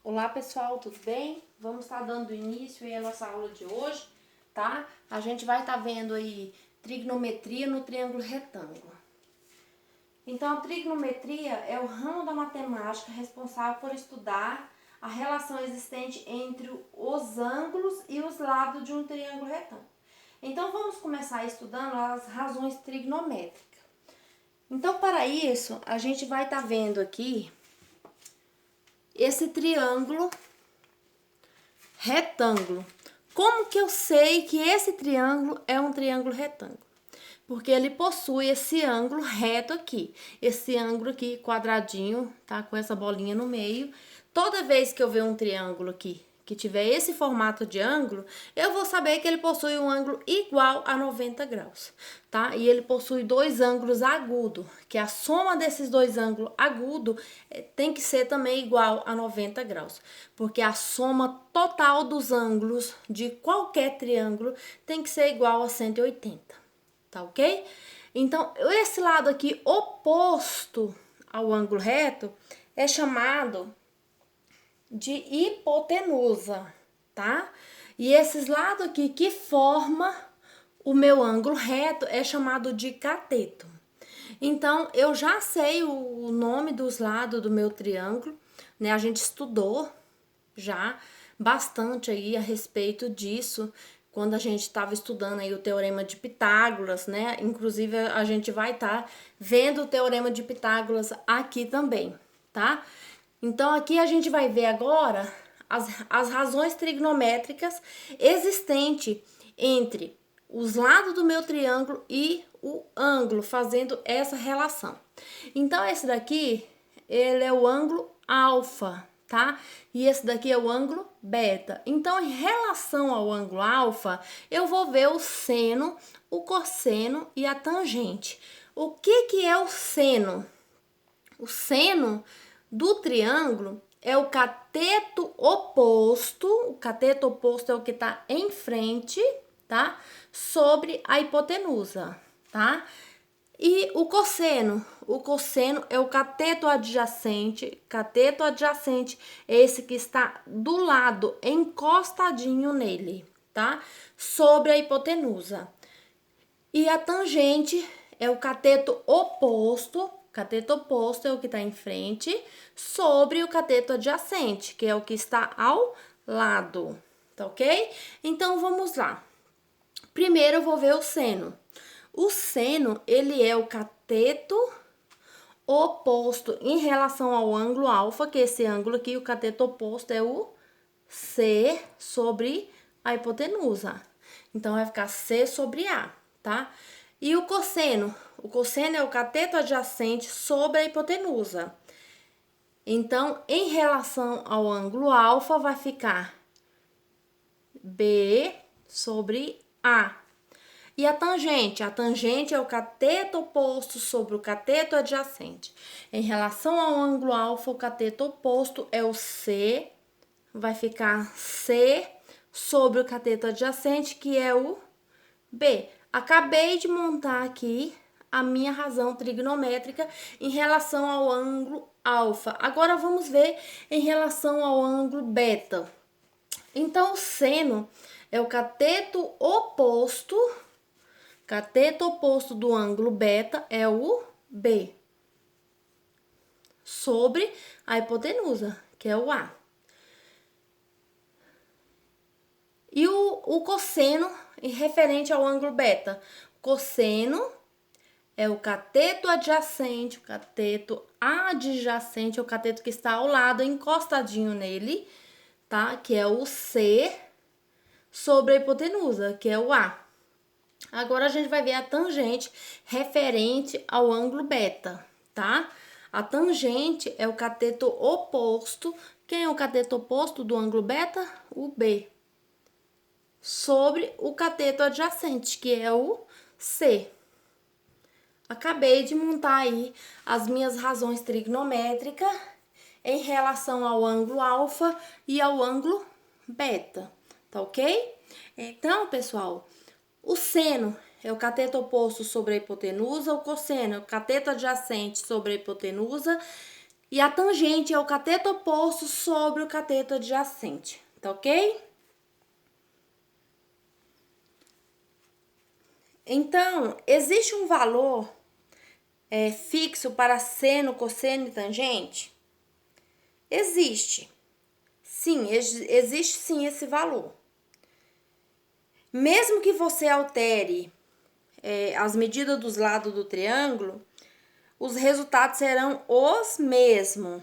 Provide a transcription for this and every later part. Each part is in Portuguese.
Olá pessoal, tudo bem? Vamos estar dando início aí à nossa aula de hoje, tá? A gente vai estar vendo aí trigonometria no triângulo retângulo. Então, a trigonometria é o ramo da matemática responsável por estudar a relação existente entre os ângulos e os lados de um triângulo retângulo. Então, vamos começar estudando as razões trigonométricas. Então, para isso, a gente vai estar vendo aqui esse triângulo retângulo. Como que eu sei que esse triângulo é um triângulo retângulo? Porque ele possui esse ângulo reto aqui. Esse ângulo aqui, quadradinho, tá? Com essa bolinha no meio. Toda vez que eu ver um triângulo aqui, que tiver esse formato de ângulo, eu vou saber que ele possui um ângulo igual a 90 graus, tá? E ele possui dois ângulos agudos, que a soma desses dois ângulos agudos tem que ser também igual a 90 graus, porque a soma total dos ângulos de qualquer triângulo tem que ser igual a 180, tá ok? Então, esse lado aqui oposto ao ângulo reto é chamado de hipotenusa, tá? E esses lados aqui que forma o meu ângulo reto é chamado de cateto. Então, eu já sei o nome dos lados do meu triângulo, né? A gente estudou já bastante aí a respeito disso quando a gente estava estudando aí o Teorema de Pitágoras, né? Inclusive, a gente vai estar vendo o Teorema de Pitágoras aqui também, tá? Então, aqui a gente vai ver agora as razões trigonométricas existentes entre os lados do meu triângulo e o ângulo, fazendo essa relação. Então, esse daqui, ele é o ângulo alfa, tá? E esse daqui é o ângulo beta. Então, em relação ao ângulo alfa, eu vou ver o seno, o cosseno e a tangente. O que é o seno? O seno do triângulo é o cateto oposto. O cateto oposto é o que está em frente, tá? Sobre a hipotenusa, tá? E o cosseno? O cosseno é o cateto adjacente. Cateto adjacente é esse que está do lado, encostadinho nele, tá? Sobre a hipotenusa. E a tangente é o cateto oposto. Cateto oposto é o que está em frente sobre o cateto adjacente, que é o que está ao lado, tá ok? Então, vamos lá. Primeiro, eu vou ver o seno. O seno, ele é o cateto oposto em relação ao ângulo alfa, que é esse ângulo aqui, o cateto oposto é o C sobre a hipotenusa. Então, vai ficar C sobre A, tá? E o cosseno? O cosseno é o cateto adjacente sobre a hipotenusa. Então, em relação ao ângulo alfa, vai ficar B sobre A. E a tangente? A tangente é o cateto oposto sobre o cateto adjacente. Em relação ao ângulo alfa, o cateto oposto é o C, vai ficar C sobre o cateto adjacente, que é o B. Acabei de montar aqui a minha razão trigonométrica em relação ao ângulo alfa. Agora, vamos ver em relação ao ângulo beta. Então, o seno é o cateto oposto do ângulo beta é o B, sobre a hipotenusa, que é o A. E o cosseno, referente ao ângulo beta, cosseno é o cateto adjacente, é o cateto que está ao lado, encostadinho nele, tá? Que é o C sobre a hipotenusa, que é o A. Agora, a gente vai ver a tangente referente ao ângulo beta, tá? A tangente é o cateto oposto. Quem é o cateto oposto do ângulo beta? O B. Sobre o cateto adjacente, que é o C. Acabei de montar aí as minhas razões trigonométricas em relação ao ângulo alfa e ao ângulo beta, tá ok? Então, pessoal, o seno é o cateto oposto sobre a hipotenusa, o cosseno é o cateto adjacente sobre a hipotenusa, E a tangente é o cateto oposto sobre o cateto adjacente, tá ok? Então, existe um valor fixo para seno, cosseno e tangente? Existe. Sim, existe sim esse valor. Mesmo que você altere as medidas dos lados do triângulo, os resultados serão os mesmos.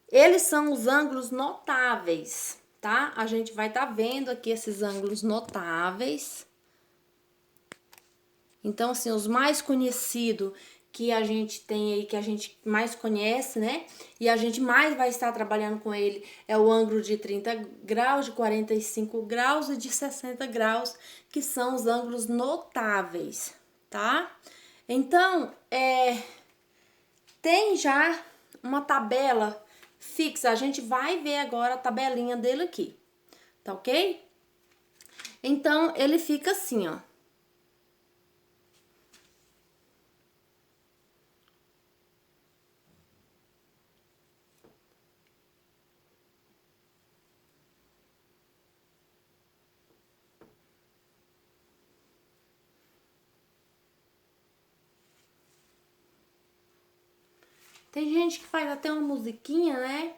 Eles são os ângulos notáveis, tá? A gente vai estar vendo aqui esses ângulos notáveis. Então, assim, os mais conhecidos que a gente tem aí, que a gente mais conhece, né? E a gente mais vai estar trabalhando com ele é o ângulo de 30 graus, de 45 graus e de 60 graus, que são os ângulos notáveis, tá? Então, tem já uma tabela fixa. A gente vai ver agora a tabelinha dele aqui, tá ok? Então, ele fica assim, ó. Tem gente que faz até uma musiquinha, né?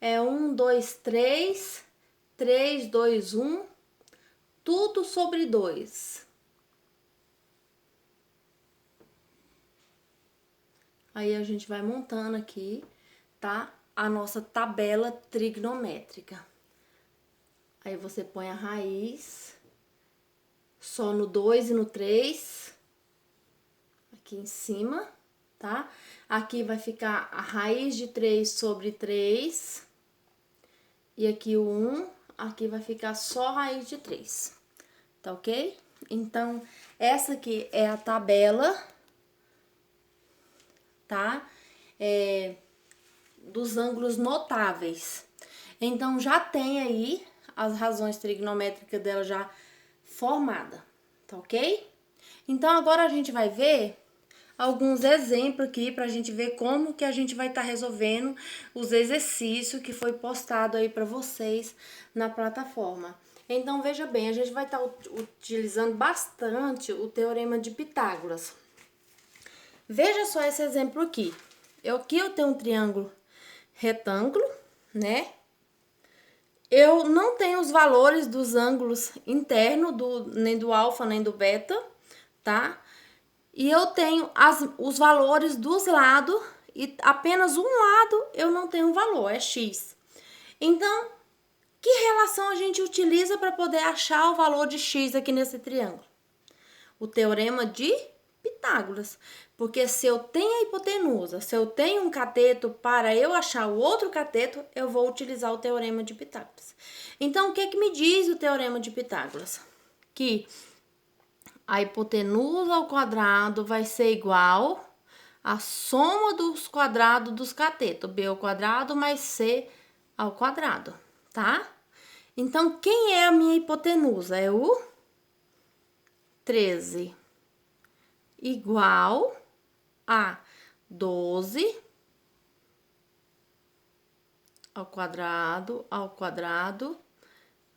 É 1, 2, 3, 3, 2, 1, tudo sobre 2. Aí a gente vai montando aqui, tá? A nossa tabela trigonométrica. Aí você põe a raiz só no 2 e no 3, aqui em cima, tá? Aqui vai ficar a raiz de 3 sobre 3. E aqui o 1, aqui vai ficar só a raiz de 3, tá ok? Então, essa aqui é a tabela, tá? Dos ângulos notáveis. Então, já tem aí as razões trigonométricas dela já formada, tá ok? Então, agora a gente vai ver alguns exemplos aqui pra gente ver como que a gente vai estar resolvendo os exercícios que foi postado aí pra vocês na plataforma. Então, veja bem, a gente vai estar utilizando bastante o Teorema de Pitágoras. Veja só esse exemplo aqui. Aqui eu tenho um triângulo retângulo, né? Eu não tenho os valores dos ângulos internos, nem do alfa, nem do beta, tá? E eu tenho os valores dos lados e apenas um lado eu não tenho valor, é x. Então, que relação a gente utiliza para poder achar o valor de x aqui nesse triângulo? O teorema de Pitágoras. Porque se eu tenho a hipotenusa, se eu tenho um cateto, para eu achar o outro cateto, eu vou utilizar o teorema de Pitágoras. Então, o que me diz o teorema de Pitágoras? Que a hipotenusa ao quadrado vai ser igual à soma dos quadrados dos catetos, b ao quadrado mais c ao quadrado, tá? Então, quem é a minha hipotenusa? É o 13 igual a 12 ao quadrado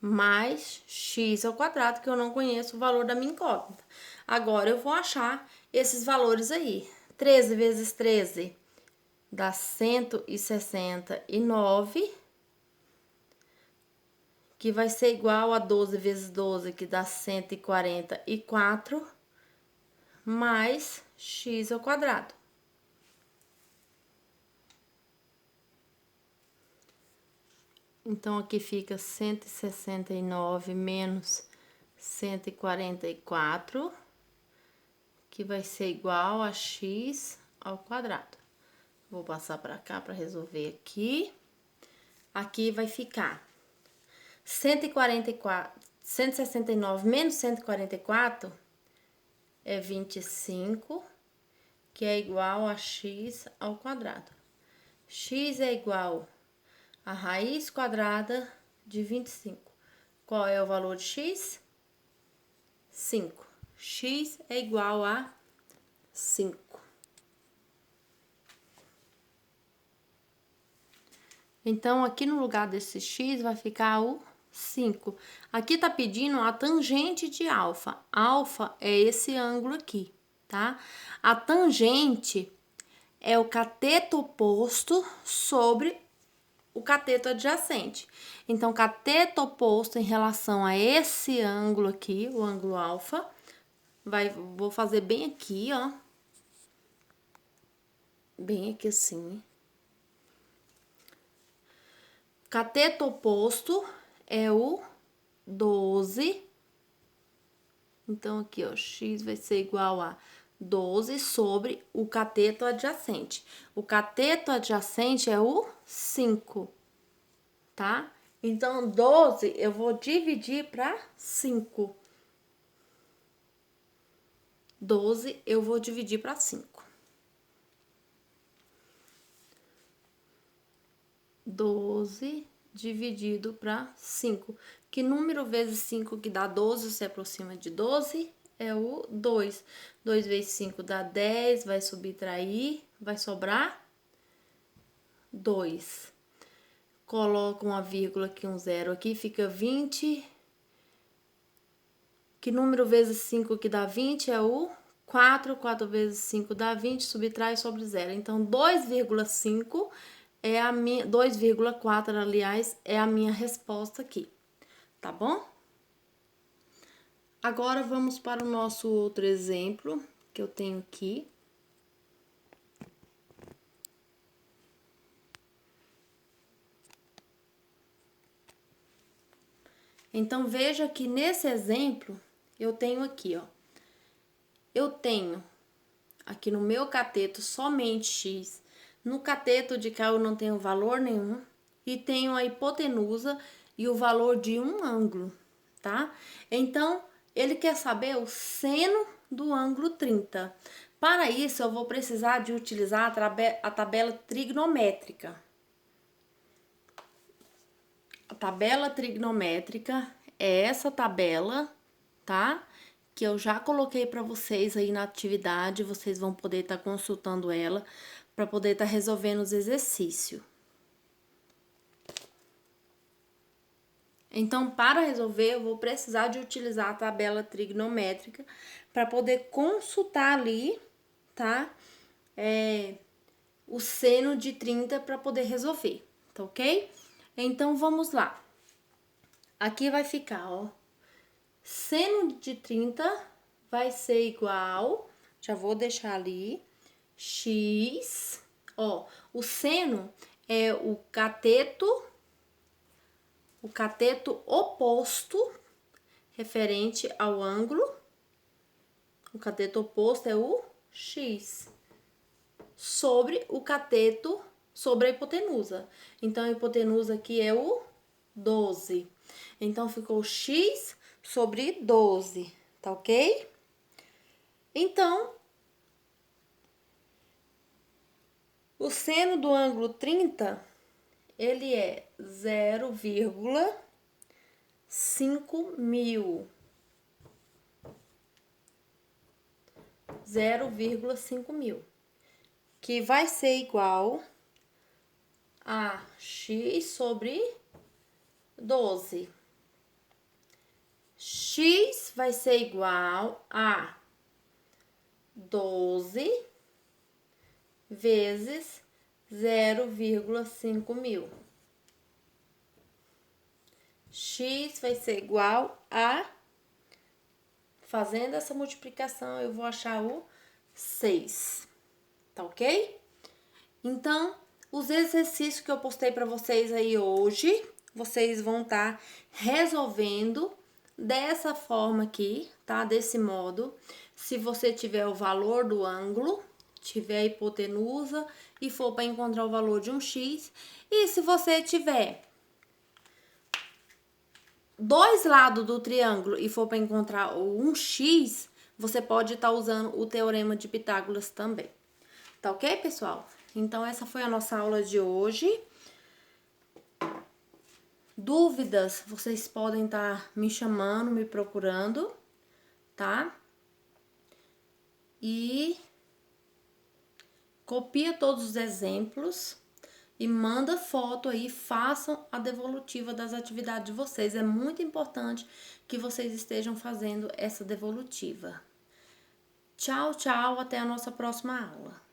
mais x ao quadrado, que eu não conheço o valor da minha incógnita. Agora, eu vou achar esses valores aí. 13 vezes 13 dá 169, que vai ser igual a 12 vezes 12, que dá 144, mais x ao quadrado. Então, aqui fica 169 menos 144, que vai ser igual a x ao quadrado. Vou passar para cá para resolver aqui. Aqui vai ficar 169 menos 144 é 25, que é igual a x ao quadrado. X é igual a raiz quadrada de 25. Qual é o valor de x? 5. X é igual a 5. Então, aqui no lugar desse x vai ficar o 5. Aqui tá pedindo a tangente de alfa. Alfa é esse ângulo aqui, tá? A tangente é o cateto oposto sobre o cateto adjacente. Então, cateto oposto em relação a esse ângulo aqui, o ângulo alfa, vou fazer bem aqui, ó. Bem aqui assim. Cateto oposto é o 12. Então, aqui, ó, x vai ser igual a 12 sobre o cateto adjacente. O cateto adjacente é o 5, tá? Então, 12 eu vou dividir para 5. 12 eu vou dividir para 5. 12 dividido para 5. Que número vezes 5 que dá 12 se aproxima de 12? É o 2. 2 vezes 5 dá 10, vai subtrair, vai sobrar 2. Coloca uma vírgula aqui, um zero aqui, fica 20. Que número vezes 5 que dá 20 é o 4. 4 vezes 5 dá 20, subtrai sobre zero. Então, 2,5 é a minha, 2,4, aliás, é a minha resposta aqui, tá bom? Agora, vamos para o nosso outro exemplo, que eu tenho aqui. Então, veja que nesse exemplo, eu tenho aqui, ó. Eu tenho aqui no meu cateto somente x. No cateto de cá eu não tenho valor nenhum. E tenho a hipotenusa e o valor de um ângulo, tá? Então, ele quer saber o seno do ângulo 30. Para isso, eu vou precisar de utilizar a tabela trigonométrica. A tabela trigonométrica é essa tabela, tá? Que eu já coloquei para vocês aí na atividade, vocês vão poder estar consultando ela para poder estar resolvendo os exercícios. Então, para resolver, eu vou precisar de utilizar a tabela trigonométrica para poder consultar ali, tá? O seno de 30 para poder resolver, tá ok? Então, vamos lá. Aqui vai ficar, ó. Seno de 30 vai ser igual, já vou deixar ali, x, ó, o seno é o cateto oposto referente ao ângulo, o cateto oposto é o x, sobre o cateto, sobre a hipotenusa. Então, a hipotenusa aqui é o 12. Então, ficou x sobre 12, tá ok? Então, o seno do ângulo 30, ele é 0,5 mil. 0,5 mil. Que vai ser igual a x sobre 12. X vai ser igual a 12 vezes 0,5 mil. X vai ser igual a, fazendo essa multiplicação, eu vou achar o 6, tá ok? Então, os exercícios que eu postei para vocês aí hoje, vocês vão estar resolvendo dessa forma aqui, tá? Desse modo. Se você tiver o valor do ângulo, tiver a hipotenusa e for para encontrar o valor de um x. E se você tiver dois lados do triângulo e for para encontrar um x, você pode estar usando o teorema de Pitágoras também. Tá ok, pessoal? Então, essa foi a nossa aula de hoje. Dúvidas, vocês podem estar me chamando, me procurando, tá? E copia todos os exemplos e manda foto aí, façam a devolutiva das atividades de vocês. É muito importante que vocês estejam fazendo essa devolutiva. Tchau, tchau, até a nossa próxima aula.